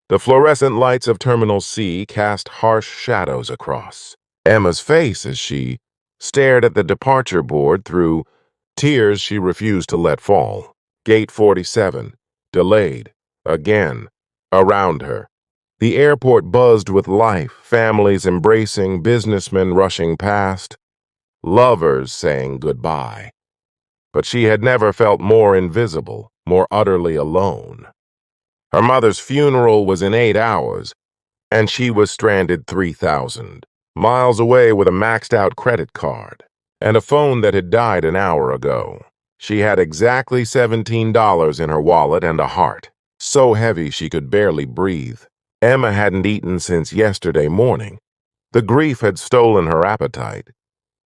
The fluorescent lights of Terminal C cast harsh shadows across Emma's face as she stared at the departure board through tears she refused to let fall. Gate 47, delayed, again, around her. The airport buzzed with life, families embracing, businessmen rushing past, lovers saying goodbye. But she had never felt more invisible, more utterly alone. Her mother's funeral was in 8 hours, and she was stranded 3,000 miles away with a maxed-out credit card and a phone that had died an hour ago. She had exactly $17 in her wallet and a heart, so heavy she could barely breathe. Emma hadn't eaten since yesterday morning. The grief had stolen her appetite,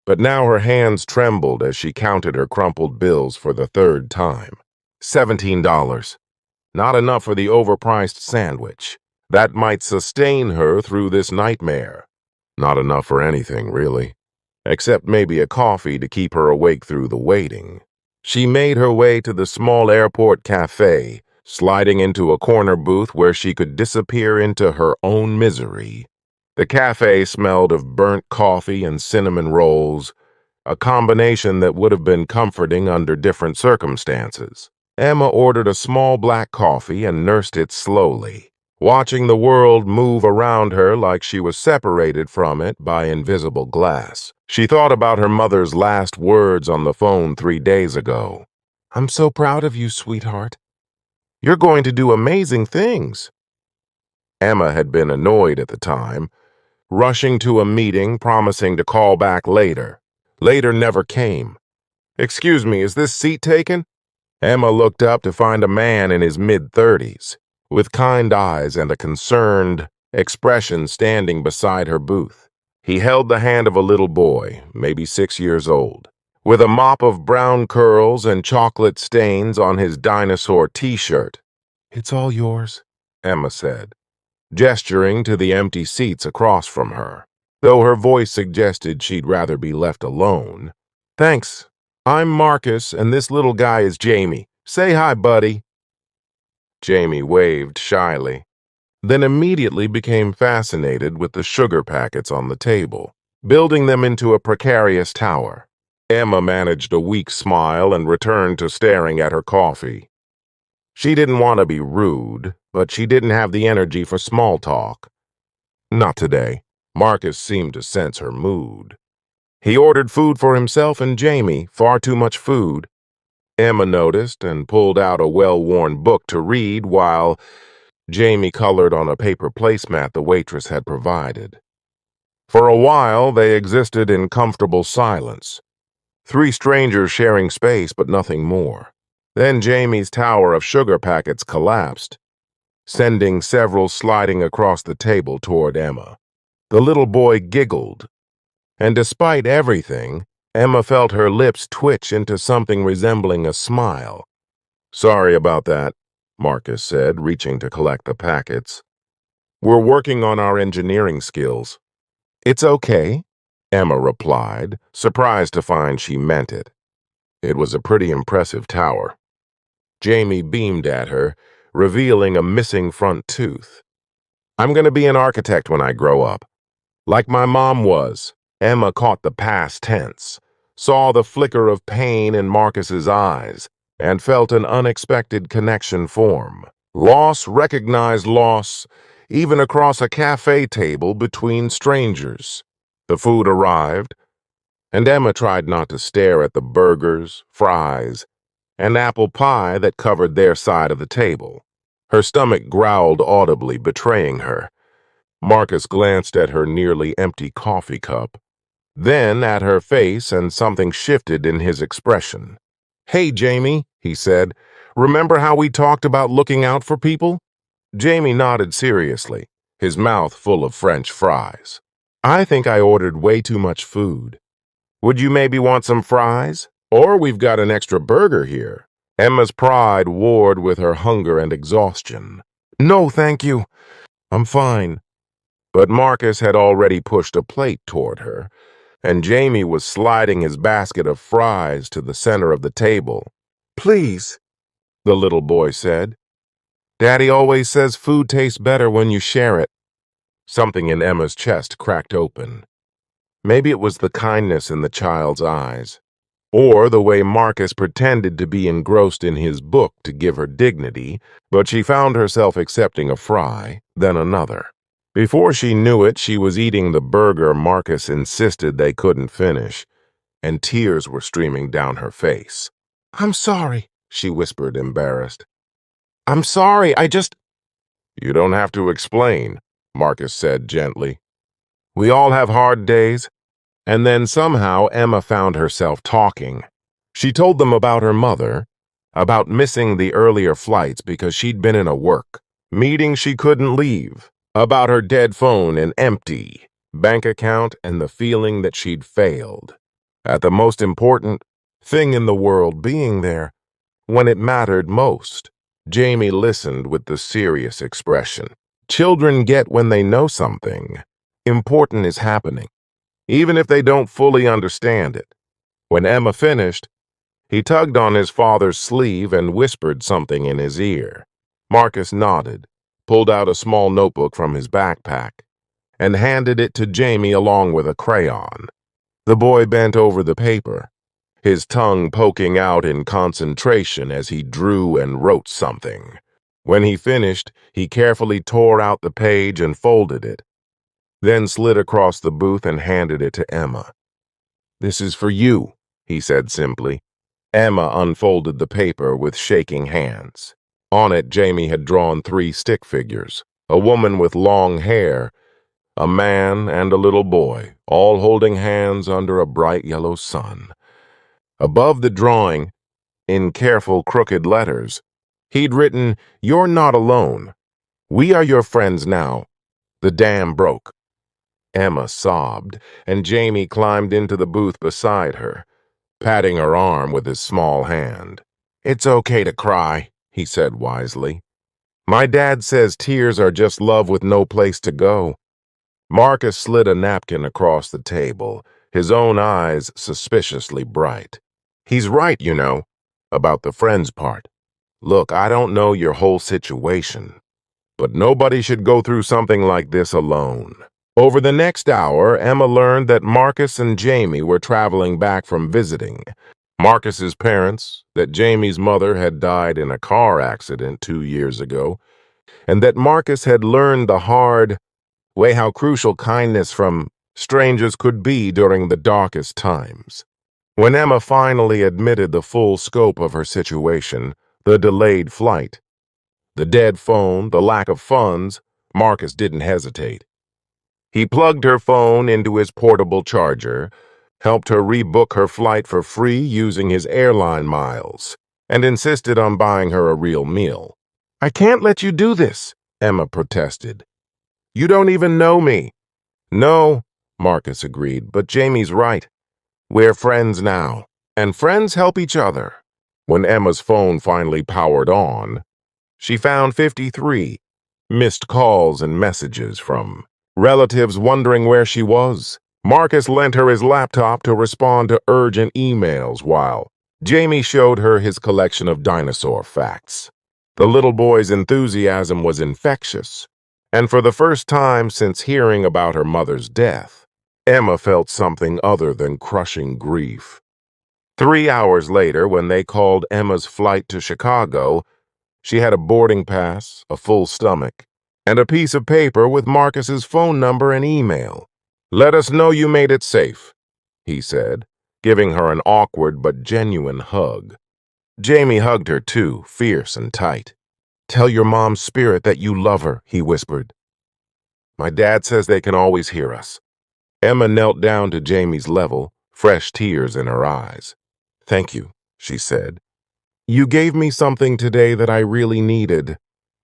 but now her hands trembled as she counted her crumpled bills for the third time. $17. Not enough for the overpriced sandwich that might sustain her through this nightmare. Not enough for anything, really, except maybe a coffee to keep her awake through the waiting. She made her way to the small airport café, sliding into a corner booth where she could disappear into her own misery. The café smelled of burnt coffee and cinnamon rolls, a combination that would have been comforting under different circumstances. Emma ordered a small black coffee and nursed it slowly, watching the world move around her like she was separated from it by invisible glass. She thought about her mother's last words on the phone 3 days ago. "I'm so proud of you, sweetheart. You're going to do amazing things." Emma had been annoyed at the time, rushing to a meeting, promising to call back later. Later never came. "Excuse me, is this seat taken?" Emma looked up to find a man in his mid-30s, with kind eyes and a concerned expression standing beside her booth. He held the hand of a little boy, maybe 6 years old, with a mop of brown curls and chocolate stains on his dinosaur t-shirt. "It's all yours," Emma said, gesturing to the empty seats across from her, though her voice suggested she'd rather be left alone. "Thanks. I'm Marcus, and this little guy is Jamie. Say hi, buddy." Jamie waved shyly, then immediately became fascinated with the sugar packets on the table, building them into a precarious tower. Emma managed a weak smile and returned to staring at her coffee. She didn't want to be rude, but she didn't have the energy for small talk. Not today. Marcus seemed to sense her mood. He ordered food for himself and Jamie, far too much food. Emma noticed and pulled out a well-worn book to read while Jamie colored on a paper placemat the waitress had provided. For a while, they existed in comfortable silence. 3 strangers sharing space, but nothing more. Then Jamie's tower of sugar packets collapsed, sending several sliding across the table toward Emma. The little boy giggled, and despite everything, Emma felt her lips twitch into something resembling a smile. "Sorry about that," Marcus said, reaching to collect the packets. "We're working on our engineering skills." "It's okay," Emma replied, surprised to find she meant it. It was a pretty impressive tower. Jamie beamed at her, revealing a missing front tooth. "I'm going to be an architect when I grow up. Like my mom was." Emma caught the past tense, saw the flicker of pain in Marcus's eyes, and felt an unexpected connection form. Loss recognized loss, even across a cafe table between strangers. The food arrived, and Emma tried not to stare at the burgers, fries, and apple pie that covered their side of the table. Her stomach growled audibly, betraying her. Marcus glanced at her nearly empty coffee cup, then at her face, and something shifted in his expression. "Hey, Jamie," he said, "remember how we talked about looking out for people?" Jamie nodded seriously, his mouth full of French fries. "I think I ordered way too much food. Would you maybe want some fries? Or we've got an extra burger here." Emma's pride warred with her hunger and exhaustion. "No, thank you. I'm fine." But Marcus had already pushed a plate toward her, and Jamie was sliding his basket of fries to the center of the table. "Please," the little boy said. Daddy always says food tastes better when you share it. Something in Emma's chest cracked open. Maybe it was the kindness in the child's eyes, or the way Marcus pretended to be engrossed in his book to give her dignity, but she found herself accepting a fry, then another. Before she knew it, she was eating the burger Marcus insisted they couldn't finish, and tears were streaming down her face. "I'm sorry," she whispered, embarrassed. "I'm sorry, You don't have to explain," Marcus said gently. "We all have hard days." And then somehow Emma found herself talking. She told them about her mother, about missing the earlier flights because she'd been in a work meeting she couldn't leave, about her dead phone and empty bank account and the feeling that she'd failed at the most important thing in the world, being there when it mattered most. Jamie listened with the serious expression children get when they know something important is happening, even if they don't fully understand it. When Emma finished, he tugged on his father's sleeve and whispered something in his ear. Marcus nodded, pulled out a small notebook from his backpack, and handed it to Jamie along with a crayon. The boy bent over the paper, his tongue poking out in concentration as he drew and wrote something. When he finished, he carefully tore out the page and folded it, then slid across the booth and handed it to Emma. "This is for you," he said simply. Emma unfolded the paper with shaking hands. On it, Jamie had drawn 3 stick figures, a woman with long hair, a man, and a little boy, all holding hands under a bright yellow sun. Above the drawing, in careful crooked letters, he'd written, "You're not alone. We are your friends now. The dam broke." Emma sobbed, and Jamie climbed into the booth beside her, patting her arm with his small hand. "It's okay to cry," he said wisely. "My dad says tears are just love with no place to go." Marcus slid a napkin across the table, his own eyes suspiciously bright. "He's right, you know, about the friends part. Look, I don't know your whole situation, but nobody should go through something like this alone." Over the next hour, Emma learned that Marcus and Jamie were traveling back from visiting. Marcus's parents, that Jamie's mother had died in a car accident 2 years ago, and that Marcus had learned the hard way how crucial kindness from strangers could be during the darkest times. When Emma finally admitted the full scope of her situation, the delayed flight, the dead phone, the lack of funds, Marcus didn't hesitate. He plugged her phone into his portable charger, helped her rebook her flight for free using his airline miles, and insisted on buying her a real meal. "I can't let you do this," Emma protested. "You don't even know me." "No," Marcus agreed, "but Jamie's right. We're friends now, and friends help each other." When Emma's phone finally powered on, she found 53 missed calls and messages from relatives wondering where she was. Marcus lent her his laptop to respond to urgent emails while Jamie showed her his collection of dinosaur facts. The little boy's enthusiasm was infectious, and for the first time since hearing about her mother's death, Emma felt something other than crushing grief. 3 hours later, when they called Emma's flight to Chicago, she had a boarding pass, a full stomach, and a piece of paper with Marcus's phone number and email. "Let us know you made it safe," he said, giving her an awkward but genuine hug. Jamie hugged her too, fierce and tight. "Tell your mom's spirit that you love her," he whispered. "My dad says they can always hear us." Emma knelt down to Jamie's level, fresh tears in her eyes. "Thank you," she said. "You gave me something today that I really needed.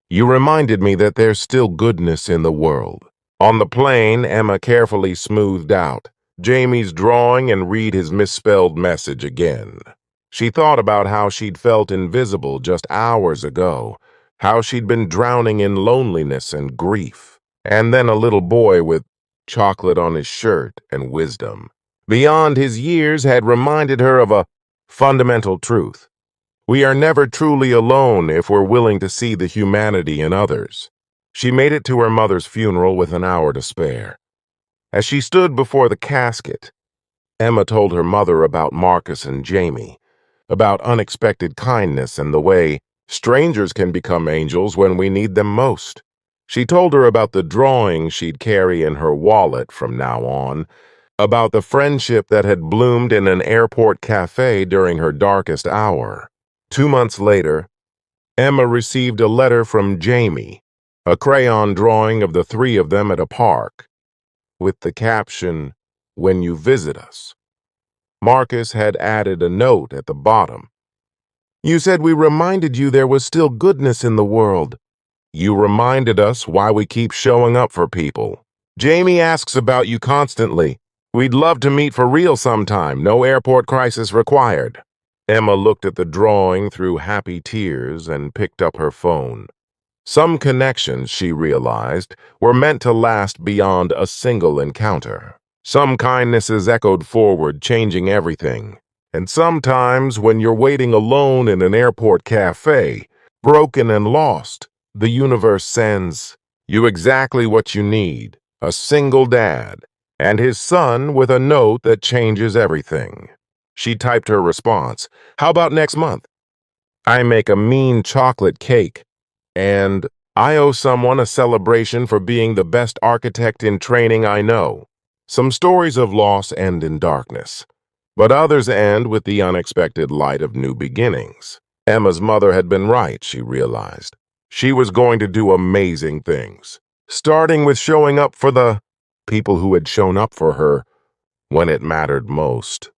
You reminded me that there's still goodness in the world." On the plane, Emma carefully smoothed out Jamie's drawing and read his misspelled message again. She thought about how she'd felt invisible just hours ago, how she'd been drowning in loneliness and grief, and then a little boy with chocolate on his shirt and wisdom beyond his years had reminded her of a fundamental truth. We are never truly alone if we're willing to see the humanity in others. She made it to her mother's funeral with an hour to spare. As she stood before the casket, Emma told her mother about Marcus and Jamie, about unexpected kindness and the way strangers can become angels when we need them most. She told her about the drawing she'd carry in her wallet from now on, about the friendship that had bloomed in an airport cafe during her darkest hour. 2 months later, Emma received a letter from Jamie, a crayon drawing of the three of them at a park, with the caption, "When you visit us." Marcus had added a note at the bottom. "You said we reminded you there was still goodness in the world. You reminded us why we keep showing up for people. Jamie asks about you constantly. We'd love to meet for real sometime, no airport crisis required." Emma looked at the drawing through happy tears and picked up her phone. Some connections, she realized, were meant to last beyond a single encounter. Some kindnesses echoed forward, changing everything. And sometimes, when you're waiting alone in an airport cafe, broken and lost, the universe sends you exactly what you need: a single dad and his son with a note that changes everything. She typed her response. "How about next month? I make a mean chocolate cake, and I owe someone a celebration for being the best architect in training I know." Some stories of loss end in darkness, but others end with the unexpected light of new beginnings. Emma's mother had been right, she realized. She was going to do amazing things, starting with showing up for the people who had shown up for her when it mattered most.